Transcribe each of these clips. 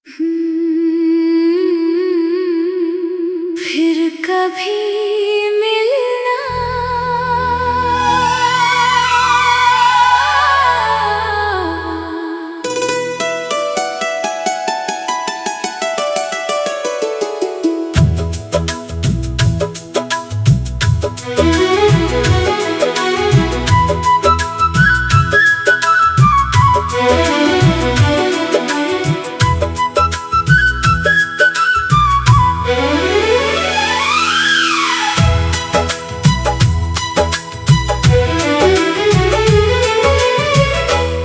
फिर कभी मिलना।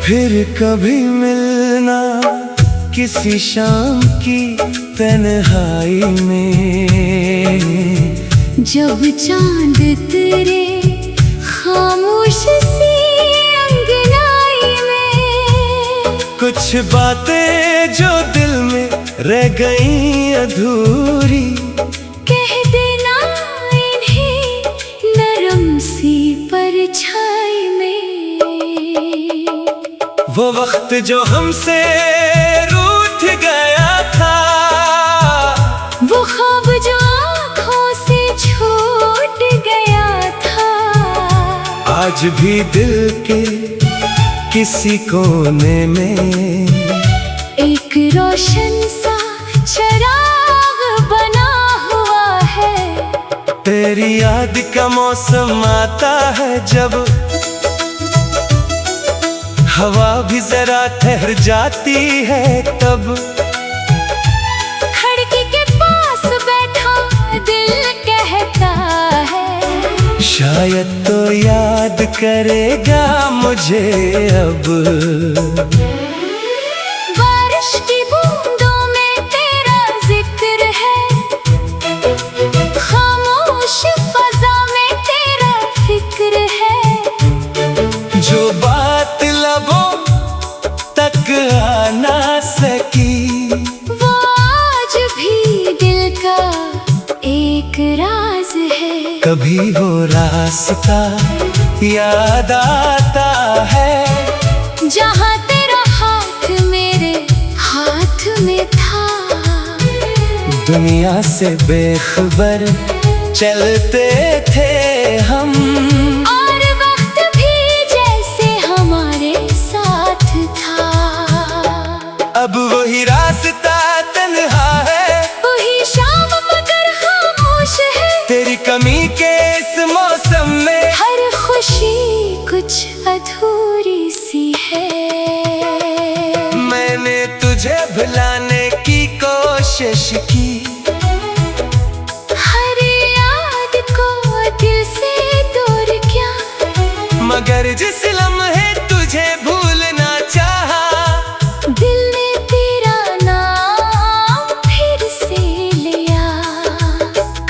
फिर कभी मिलना किसी शाम की तन्हाई में, जब चांद तेरे खामोश सी अंगनाई में, कुछ बातें जो दिल में रह गई अधूरी, कह देना इन्हें नरम सी परछाई में। वो वक्त जो हमसे रूठ गया था, वो ख्वाब जो आँखों से छूट गया था, आज भी दिल के किसी कोने में एक रोशन सा चिराग बना हुआ है। तेरी याद का मौसम आता है जब हवा भी जरा ठहर जाती है, तब खिड़की के पास बैठा दिल कहता है, शायद तो याद करेगा मुझे अब। बारिश की बूंदों में तेरा जिक्र है, खामोश फजा में तेरा फिक्र है। जो बात लबों तक आ ना सकी, वो आज भी दिल का एक राज है। कभी वो रास्ता याद आता है जहाँ तेरा हाथ मेरे हाथ में था, दुनिया से बेखबर चलते थे हम, और वक्त भी जैसे हमारे साथ था। अब वही रास्ता तन्हा है, वही शाम मगर खामोश है। तेरी कमी के इस मौसम में हर खुशी कुछ अधूरी सी है। मैंने तुझे भुलाने की कोशिश की, हर याद को दिल से दूर किया, मगर जिस लम्हे तुझे भूलना चाहा, दिल ने तेरा नाम फिर से लिया।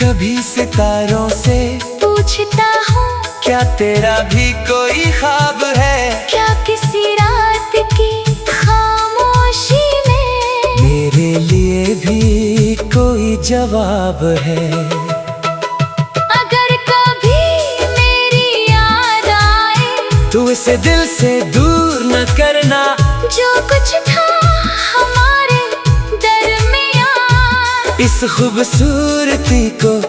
कभी सितारों से पूछता हूँ क्या तेरा भी कोई ख्वाब है, क्या किसी रात की खामोशी में मेरे लिए भी कोई जवाब है। अगर कभी मेरी याद आए, तू इसे दिल से दूर न करना, जो कुछ था हमारे दरमियान, इस खूबसूरती को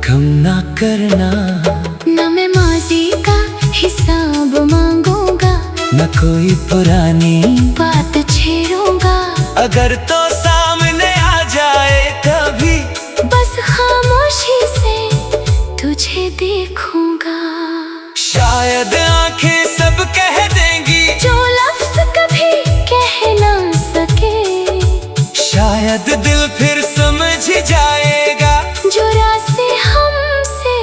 कम ना करना। न मैं माजी का हिसाब मांगूंगा, न कोई पुरानी बात छेड़ूंगा, अगर तो सामने आ जाए कभी, बस खामोशी से तुझे देखूंगा। शायद आंखें सब कह देंगी जो लफ्ज कभी कह ना सके, शायद दिल फिर समझ जाएगा जो रास्ते हमसे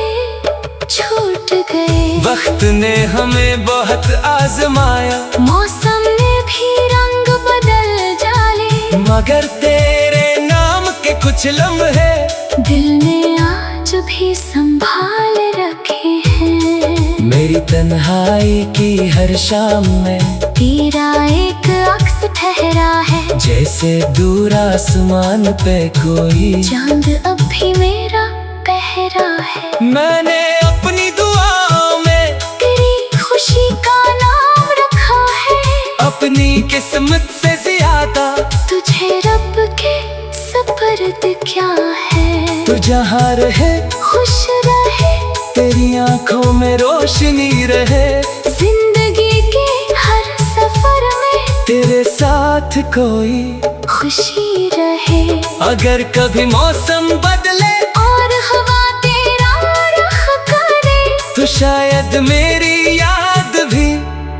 छूट गए। वक्त ने हमें बहुत आजमाया, मौसम ने भी रंग बदल डाले, मगर तेरे नाम के कुछ लम्हे दिल ने आज भी संभाल रखे हैं। मेरी तन्हाई की हर शाम में तेरा एक अक्स ठहरा है, जैसे दूर आसमान पे कोई चांद अब भी मेरा पहरा है। मैंने अपनी दुआओं में तेरी खुशी का नाम रखा है, अपनी किस्मत से ज्यादा तुझे है रब के सपर्द क्या है। तू जहाँ रहे खुश रहे, तेरी आंखों में रोशनी रहे, जिंदगी के हर सफर में तेरे साथ कोई खुशी रहे। अगर कभी मौसम बदले और हवा तेरा रुख करे, तो शायद मेरी याद भी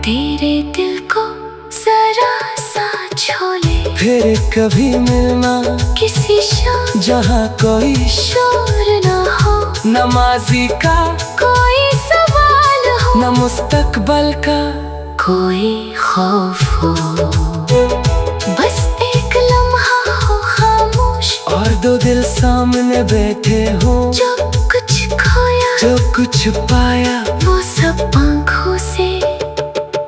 तेरे दिल को जरा सा छोले। फिर कभी मिलना किसी शाम जहाँ कोई शोर न हो, नमाजी का कोई सवाल हो, न मुस्तकबल का कोई खौफ हो। बस एक लम्हा हो खामोश, और दो दिल सामने बैठे हो, जो कुछ खोया जो कुछ पाया वो सब आँखों से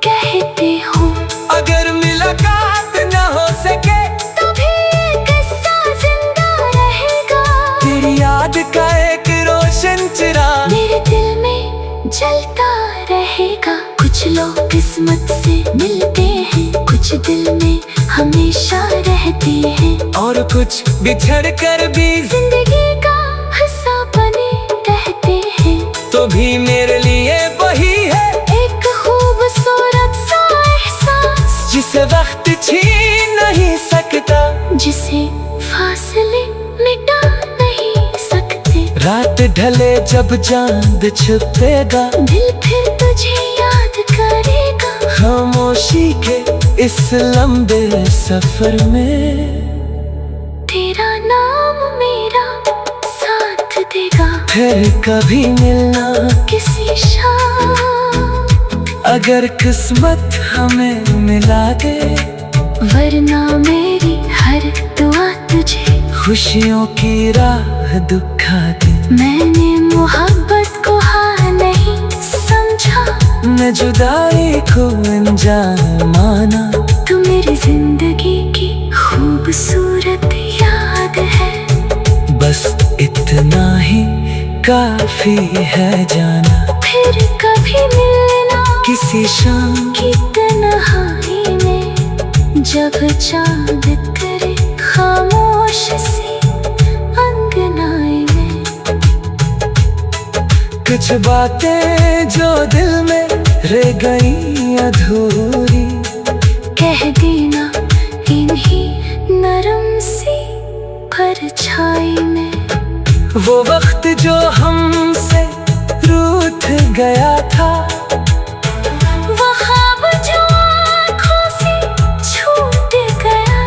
कहते हो। अगर मुलाकात न हो सके तो भी ये किस्सा जिंदा रहेगा, तेरी याद का एक रोशन चिराग मेरे दिल में जलता रहेगा। कुछ लोग किस्मत से मिलते हैं, कुछ दिल में हमेशा रहते हैं, और कुछ बिछड़ कर भी जिंदगी का हिस्सा बने रहते हैं। तो भी मेरे लिए वही है एक खूबसूरत सा एहसास, जिसे वक्त छीन नहीं सकता, जिसे फासले मिटा नहीं सकते। रात ढले जब चांद छुपेगा, दिल फिर तुझे याद करेगा, खामोशी के इस लंबे सफर में तेरा नाम मेरा साथ देगा। फिर कभी मिलना किसी शाम, अगर किस्मत हमें मिला दे, वरना मेरी हर दुआ तुझे खुशियों की राह दिखा दे। मैंने मोहब्बत को हाँ नहीं समझा, न जुदाई को अनजान माना, तू मेरी जिंदगी की खूबसूरत याद है। बस इतना ही काफी है जाना, फिर कभी मिलना किसी शाम की तन्हाई में, जब चांद करे खामोश सी अंगनाई में। कुछ बातें जो दिल में रह गई अधूरी, कह देना इन्हीं नरम सी परछाई में। वो वक्त जो हमसे रूठ गया था, वो ख्वाब जो आँखों से छूट गया।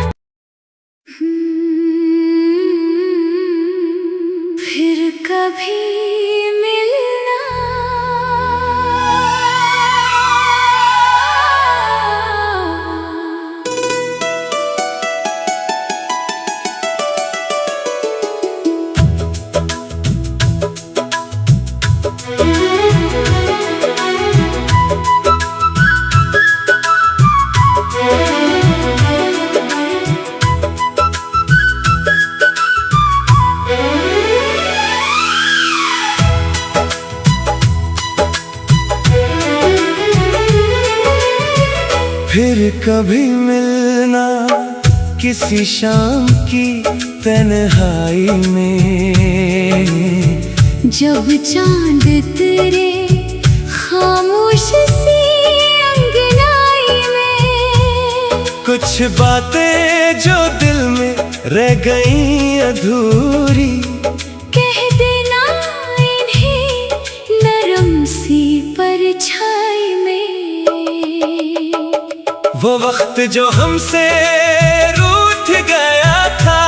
फिर कभी मिलना फिर कभी मिलना किसी शाम की तन्हाई में, जब चांद तेरे खामोश सी अंगनाई में। कुछ बातें जो दिल में रह गई अधूरी, कह देना इन्हीं नरम सी परछाई में। वो वक्त जो हमसे रूठ गया था,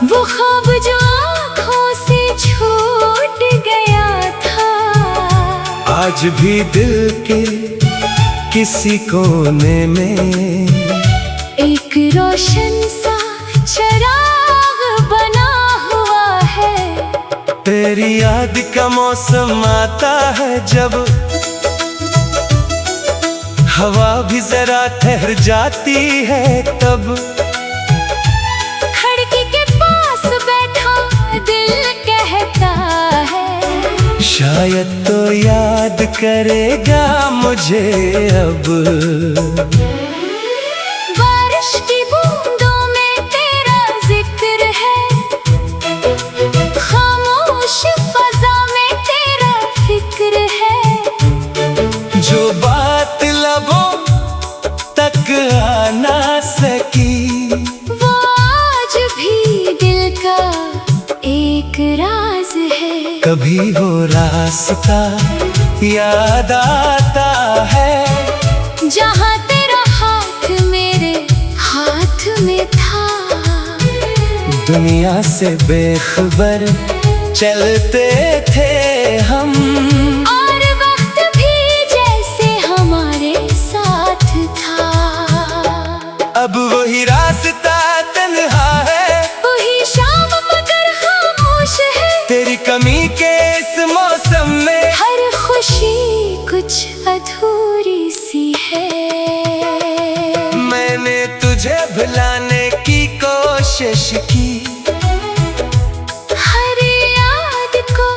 वो ख्वाब जो आँखों से छूट गया था, आज भी दिल के किसी कोने में एक रोशन सा चिराग बना हुआ है। तेरी याद का मौसम आता है जब, हवा भी जरा ठहर जाती है तब, खिड़की के पास बैठा दिल कहता है, शायद तो याद करेगा मुझे अब। बारिश की बूंद की। वो आज भी दिल का एक राज है। कभी वो रास्ता याद आता है जहाँ तेरा हाथ मेरे हाथ में था। दुनिया से बेखबर चलते थे हम, और वक्त भी जैसे हमारे साथ था। अब वही रास्ता तन्हा है, वही शाम मगर खामोश है। तेरी कमी के इस मौसम में हर खुशी कुछ अधूरी सी है। मैंने तुझे भुलाने की कोशिश की, हर याद को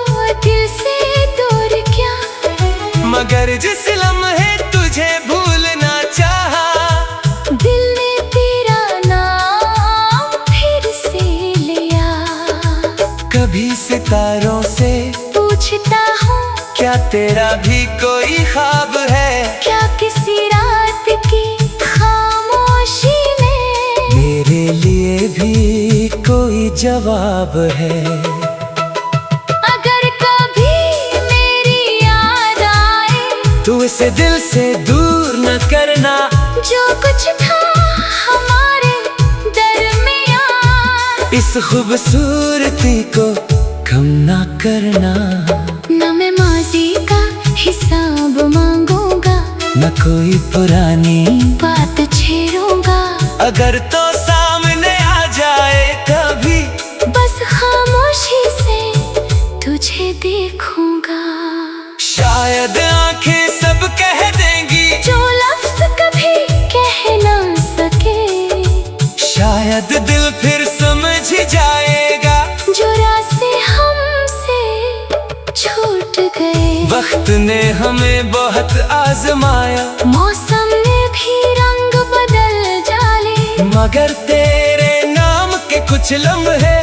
दिल से दूर किया। मगर जिस लम्हे तुझे भूलना चाहा, दिल ने तेरा नाम फिर से लिया। कभी सितारों से पूछता हूँ क्या तेरा भी कोई ख्वाब है, क्या किसी रात की खामोशी में मेरे लिए भी कोई जवाब है। अगर कभी मेरी याद आए तू इसे दिल से दूर न करना, जो कुछ था हमारे दरमियान। इस खूबसूरती को कम ना करना। न मैं माजी का हिसाब मांगूंगा, न कोई पुरानी बात छेड़ूंगा। अगर तो सामने आ जाए कभी, बस खामोशी से तुझे देखूंगा। शायद आंखें सब कह देंगी जो लफ्ज कभी कह ना सके, शायद दिल फिर समझ जाएगा जो रास्ते हमसे छूट गए। वक्त ने हमें बहुत आजमाया, मौसम ने भी रंग बदल डाले, मगर तेरे नाम के कुछ लम्हे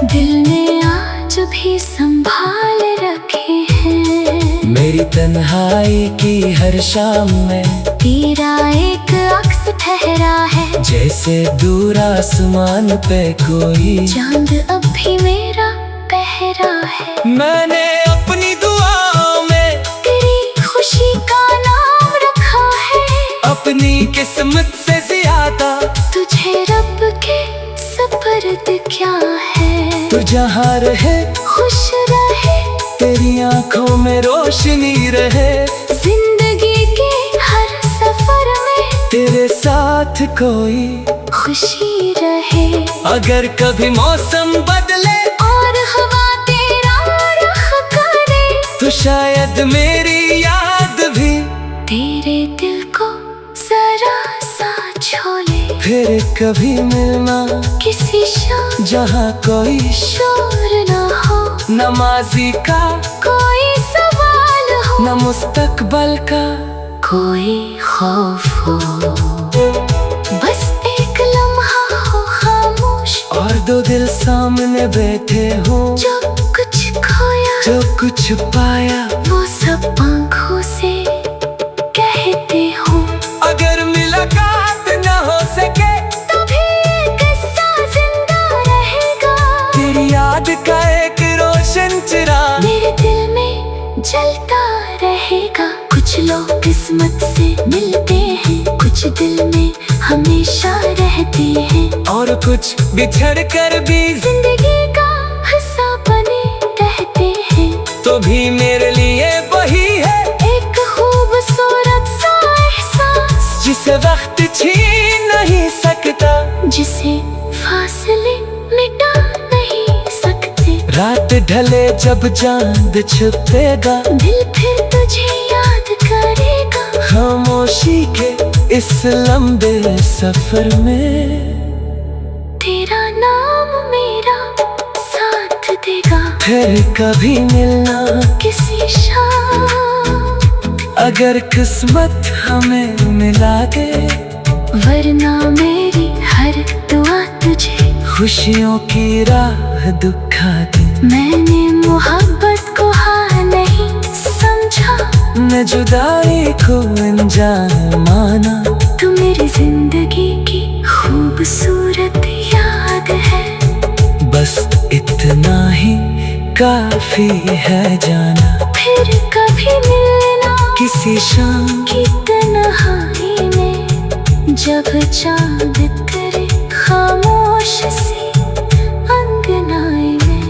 दिल ने आज भी संभाल रखे हैं। मेरी तन्हाई की हर शाम में तेरा एक अक्स ठहरा है, जैसे दूर आसमान पे कोई चांद अब भी मेरा पहरा है। मैंने अपनी दुआओं में तेरी खुशी का नाम रखा है, अपनी किस्मत से ज्यादा तुझे रब के सपर्द क्या है। तू जहाँ रहे खुश रहे, तेरी आंखों में रोशनी रहे, जिंदगी के हर सफर में तेरे साथ कोई खुशी रहे। अगर कभी मौसम बदले और हवा तेरा रुख करे, तो शायद मेरी याद भी तेरे दिल को जरा सा छोले। फिर कभी मिलना किसी शाम जहाँ कोई शोर न हो, न माजी का कोई सवाल हो, न मुस्तकबल का कोई खौफ हो। बस एक लम्हा हो खामोश, और दो दिल सामने बैठे हो, जो कुछ खोया जो कुछ पाया वो सब आंखों से कहते हो। अगर मुलाकात न हो सके तभी किस्सा जिंदा रहेगा, तेरी याद का एक रोशन चिराग मेरे दिल में जलता रहेगा। कुछ लोग किस्मत से मिलते हैं, कुछ दिल में हमेशा रहते हैं, और कुछ बिछड़ कर भी जिंदगी का हिस्सा बने रहते हैं। तो भी मेरे लिए वही है एक खूबसूरत सा एहसास, जिसे वक्त छीन नहीं सकता, जिसे फासले मिटा नहीं सकते। रात ढले जब चांद छुपेगा, दिल फिर तुझे याद करेगा। खामोशी के इस लंबे सफर में तेरा नाम मेरा साथ देगा, फिर कभी मिलना किसी शाम। अगर किस्मत हमें मिला दे, वरना मेरी हर दुआ तुझे खुशियों की राह दिखा दे। मैंने मोहब्बत को हाँ नहीं समझा, मैं जुदाई को अनजान माना। तू मेरी जिंदगी की खूब खूबसूरत याद है। बस इतना ही काफी है जाना, फिर कभी मिलना किसी शाम की तन्हाई में, जब चांद करे खामोश सी अंगनाई में।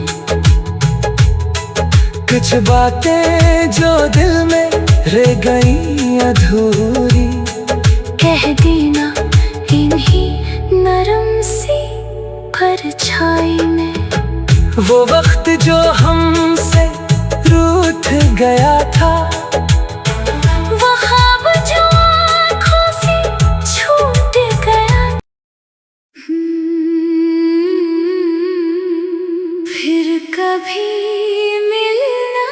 कुछ बातें जो दिल में रह गई अधूरी, कह देना इन्हीं नरम सी परछाई में। वो वक्त जो हमसे रूठ गया था, वो ख्वाब जो आँखों से छूट गया। फिर कभी मिलना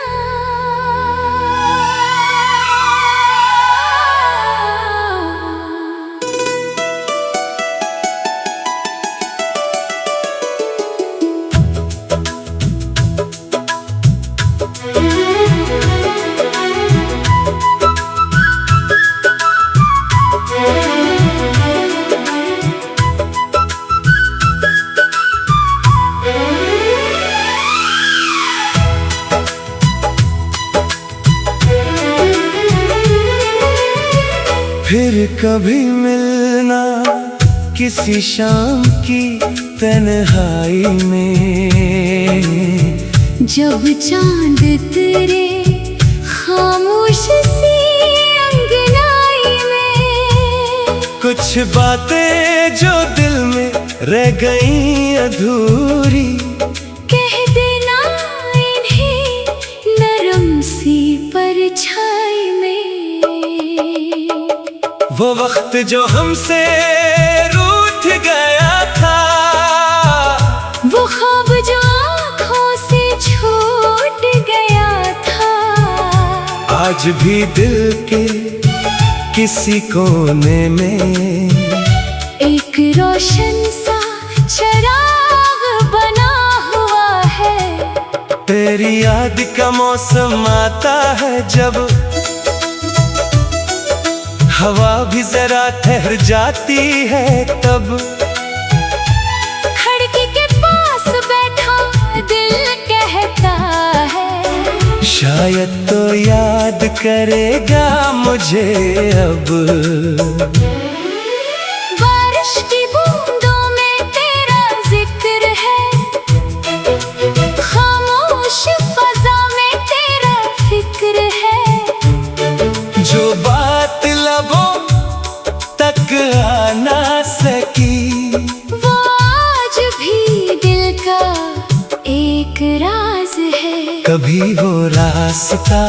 फिर कभी मिलना किसी शाम की तन्हाई में, जब चांद तेरे खामोश सी अंगनाई में। कुछ बातें जो दिल में रह गई अधूरी, कह देना इन्हीं नरम सी परछाई में। वो वक्त जो हमसे रूठ गया था, वो ख्वाब जो आँखों से छूट गया था। आज भी दिल के किसी कोने में एक रोशन सा चिराग बना हुआ है। तेरी याद का मौसम आता है जब, हवा भी जरा ठहर जाती है तब। खिड़की के पास बैठा दिल कहता है, शायद तो याद करेगा मुझे अब। बारिश की बूंदों में तेरा जिक्र है, खामोश फजा में तेरा फिक्र है। जो बात लबों तक आ ना सकी, वो आज भी दिल का एक राज है। कभी वो रास्ता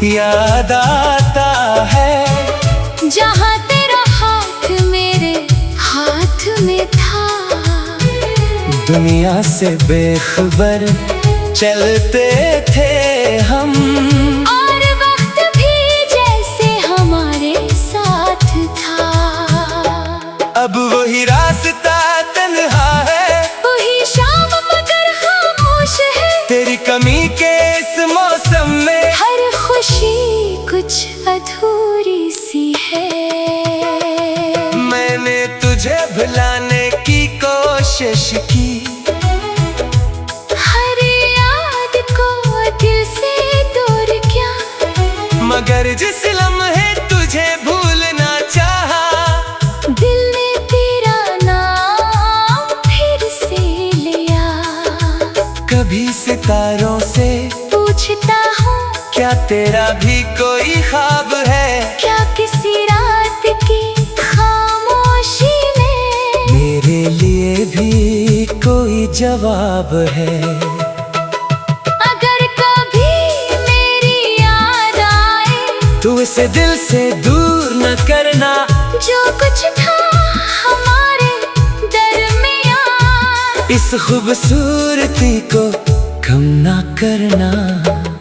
याद आता है, जहाँ तेरा हाथ मेरे हाथ में था। दुनिया से बेखबर चलते थे हम, और वक्त भी जैसे हमारे साथ था। अब वही रास्ता तन्हा है, वही शाम मगर खामोश है। तेरी कमी के इस मौसम में हर खुशी कुछ अधूरी सी है। मैंने तुझे भुलाने की कोशिश की, हर याद को दिल से दूर किया। मगर जिस लम्हे तुझे भूलना चाहा, दिल ने तेरा नाम फिर से लिया। कभी सितारों से पूछता हूँ, क्या तेरा भी कोई ख्वाब है? क्या किसी रात की खामोशी में मेरे लिए भी कोई जवाब है? अगर कभी मेरी याद आए, तू इसे दिल से दूर न करना। जो कुछ था हमारे दरमियान, इस खूबसूरती को कम ना करना।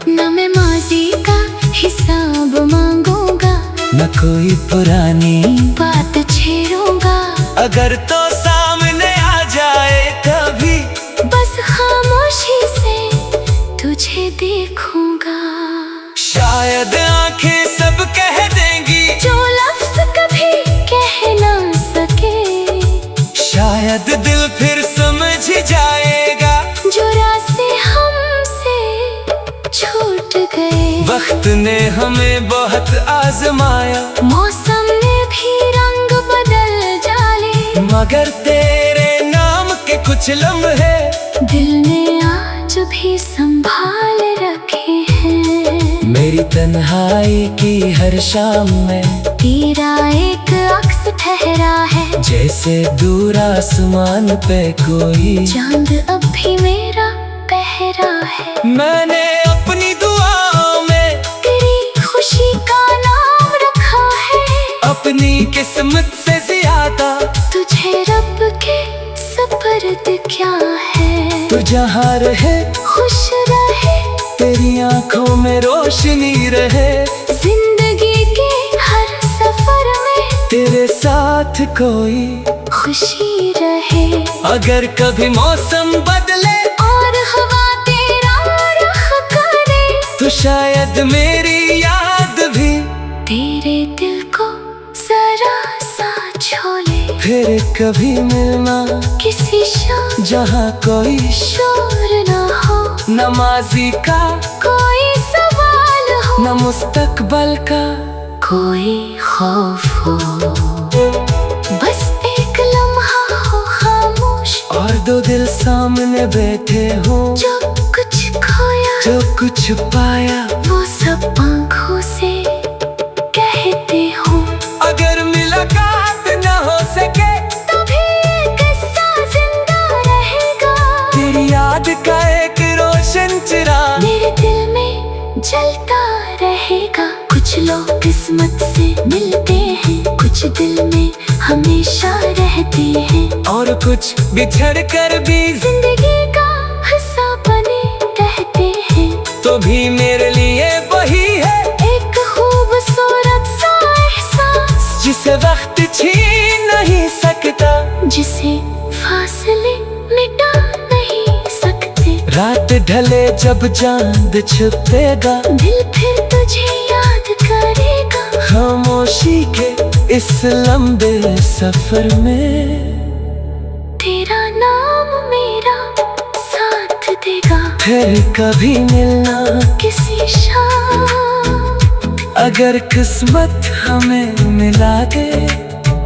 न मैं माजी का हिसाब मांगूंगा, न कोई पुरानी बात छेड़ूंगा। अगर तो सामने आ जाए कभी, बस खामोशी से तुझे देखूंगा। शायद आंखें सब कह देंगी जो लफ्ज कभी कह ना सके। शायद दिल फिर समझ जाएगा जो रास्ते हमसे छूट गए। वक्त ने हमें बहुत आजमाया, मौसम ने भी रंग बदल डाले, मगर तेरे नाम के कुछ लम्हे दिल ने आज भी संभाल रखे हैं। मेरी तन्हाई की हर शाम में तेरा एक अक्स ठहरा है, जैसे दूर आसमान पे कोई चांद अब भी मेरा पहरा है। मैंने अपनी दुआओं में तेरी खुशी का नाम रखा है, अपनी किस्मत से ज्यादा तुझे रब के सपर्द क्या है। तू जहाँ रहे खुश रहे, तेरी आंखों में रोशनी रहे, जिंदगी के हर सफर में तेरे साथ कोई खुशी रहे। अगर कभी मौसम बदले और हवा तेरा रुख करे, तो शायद मेरी याद भी तेरे दिल को जरा सा छोले। फिर कभी मिलना किसी शाम जहाँ कोई शोर न हो, नमाजी का कोई सवाल हो, न मुस्तकबल का कोई खौफ हो। बस एक लम्हा हो खामोश, और दो दिल सामने बैठे हो, जो कुछ खोया जो कुछ पाया वो सब आँखों से कहते हो। अगर मुलाकात न हो सके तो भी ये किस्सा जिंदा रहेगा, तेरी याद का एक रोशन चिराग मेरे दिल में जलता रहेगा। कुछ लोग किस्मत से मिलते हैं, कुछ दिल में हमेशा रहते हैं, और कुछ बिछड़ कर भी जिंदगी का हिस्सा बने रहते हैं। तो भी मेरे लिए वही है एक खूबसूरत सा एहसास, जिसे वक्त छीन नहीं सकता, जिसे फासले मिटा नहीं सकते। रात ढले जब चांद छुपेगा, दिल फिर तुझे याद करेगा, खामोशी के इस लंबे सफर में तेरा नाम मेरा साथ देगा। फिर कभी मिलना किसी शाम, अगर किस्मत हमें मिला दे,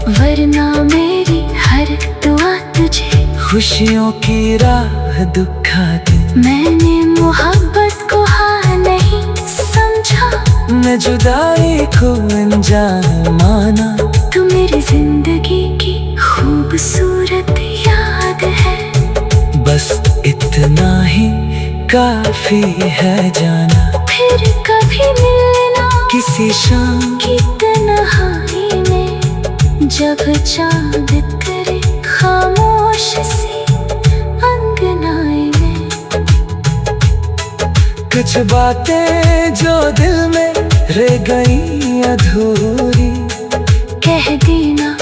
वरना मेरी हर दुआ तुझे खुशियों की राह दिखा दे। मैंने मोहब्बत को हाँ नहीं समझा, मैं जुदाई को अनजान माना, तू मेरी जिंदगी की खूबसूरत याद है। बस इतना ही काफी है जाना, फिर कभी मिलना किसी शाम की तन्हाई में, जब चांद करे खामोश सी अंगनाई में। कुछ बातें जो दिल में रह गई अधूरी, कह देना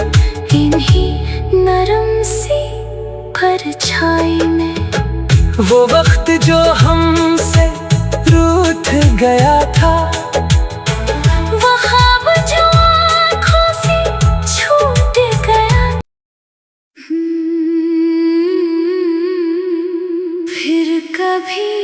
इन्हीं नरम सी परछाई में। वो वक्त जो हमसे रूठ गया था, वो ख्वाब जो आँखों से छूट गया। फिर कभी